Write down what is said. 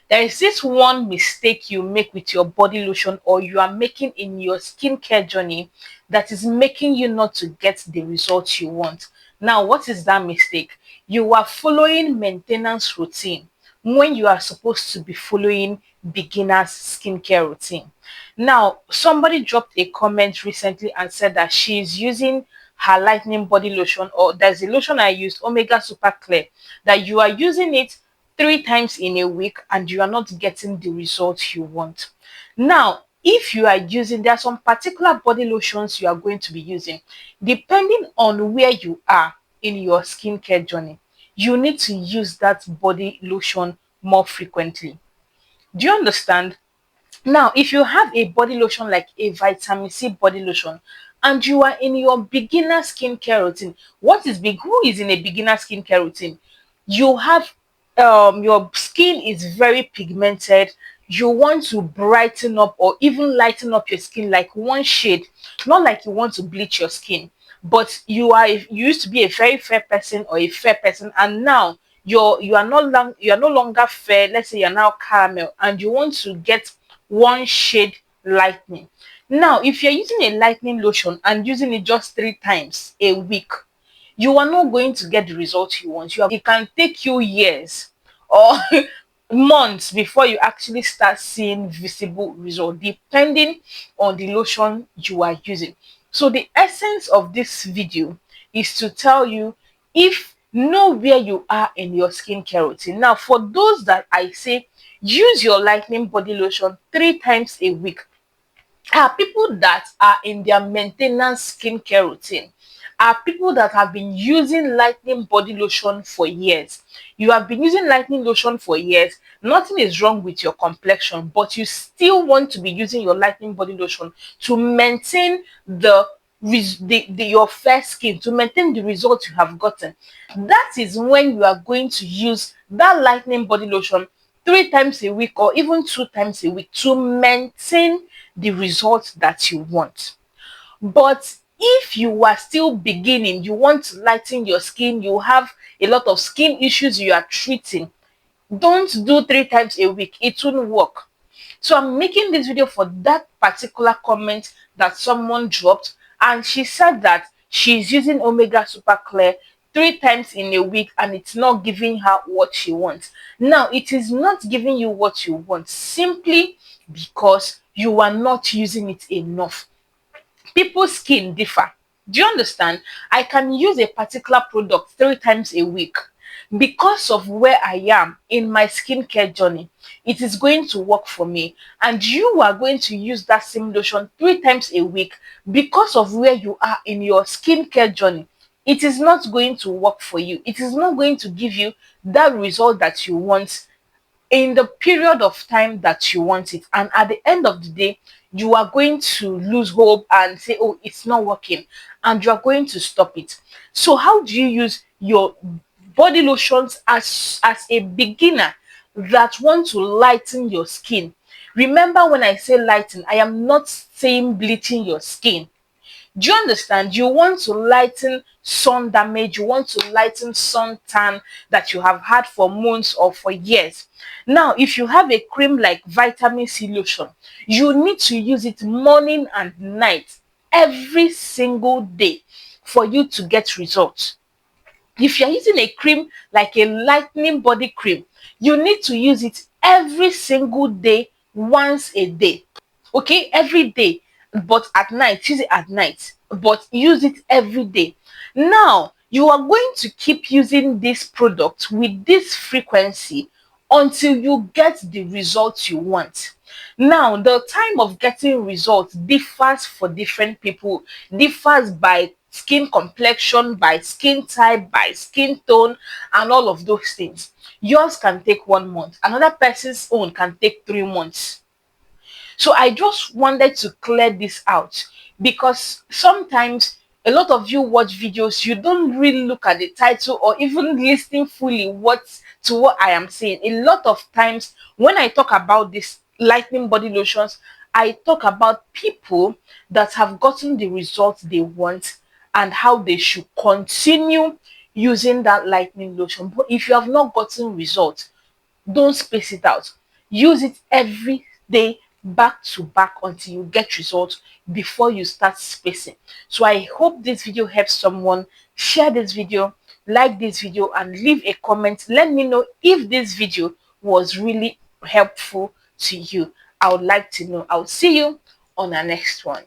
There is this one mistake you make with your body lotion or you are making in your skincare journey that is making you not to get the results you want. Now, what is that mistake? You are following maintenance routine when you are supposed to be following beginner's skincare routine. Now, somebody dropped a comment recently and said that she is using her lightning body lotion, or there's a lotion I used, Omega Super Clear, that you are using it 3 times in a week and you are not getting the results you want. Now, if you are using, there are some particular body lotions you are going to be using, depending on where you are in your skincare journey. You need to use that body lotion more frequently. Do you understand? Now, if you have a body lotion like a vitamin C body lotion and you are in your beginner skincare routine, what is big? Who is in a beginner skincare routine? You have your skin is very pigmented. You want to brighten up or even lighten up your skin like one shade, not like you want to bleach your skin, but you used to be a very fair person or a fair person, and now you are no longer fair. Let's say you're now caramel and you want to get one shade lightening. Now, if you're using a lightening lotion and using it just 3 times a week, you are not going to get the results you want. It can take you years or months before you actually start seeing visible results, depending on the lotion you are using. So the essence of this video is to tell you, if know where you are in your skincare routine. Now, for those that I say use your lightning body lotion 3 times a week, are people that are in their maintenance skincare routine, are people that have been using lightning body lotion for years. You have been using lightning lotion for years. Nothing is wrong with your complexion, but you still want to be using your lightning body lotion to maintain your fair skin, to maintain the results you have gotten. That is when you are going to use that lightning body lotion 3 times a week or even 2 times a week to maintain the results that you want. But if you are still beginning, you want to lighten your skin, you have a lot of skin issues you are treating, don't do 3 times a week. It won't work. So I'm making this video for that particular comment that someone dropped, and she said that she's using Omega Super Clear 3 times in a week and it's not giving her what she wants. Now, it is not giving you what you want simply because you are not using it enough. People's skin differ. Do you understand? I can use a particular product 3 times a week because of where I am in my skincare journey. It is going to work for me, and you are going to use that same lotion 3 times a week because of where you are in your skincare journey. It is not going to work for you. It is not going to give you that result that you want in the period of time that you want it, and at the end of the day you are going to lose hope and say, oh, it's not working, and you are going to stop it. So how do you use your body lotions as a beginner that want to lighten your skin? Remember, when I say lighten, I am not saying bleaching your skin. Do you understand? You want to lighten sun damage, you want to lighten sun tan that you have had for months or for years. Now, if you have a cream like vitamin C lotion, you need to use it morning and night every single day for you to get results. If you're using a cream like a lightening body cream, you need to use it every single day, once a day. Okay, every day, but at night. Use it at night, but use it every day. Now, you are going to keep using this product with this frequency until you get the results you want. Now, the time of getting results differs for different people, differs by skin complexion, by skin type, by skin tone, and all of those things. Yours can take 1 month, another person's own can take 3 months. So I just wanted to clear this out, because sometimes a lot of you watch videos, you don't really look at the title or even listen fully what I am saying. A lot of times when I talk about this lightning body lotions, I talk about people that have gotten the results they want and how they should continue using that lightning lotion. But if you have not gotten results, don't space it out. Use it every day back to back until you get results before you start spacing. So I hope this video helps someone. Share this video, like this video, and leave a comment. Let me know if this video was really helpful to you. I would like to know. I'll see you on our next one.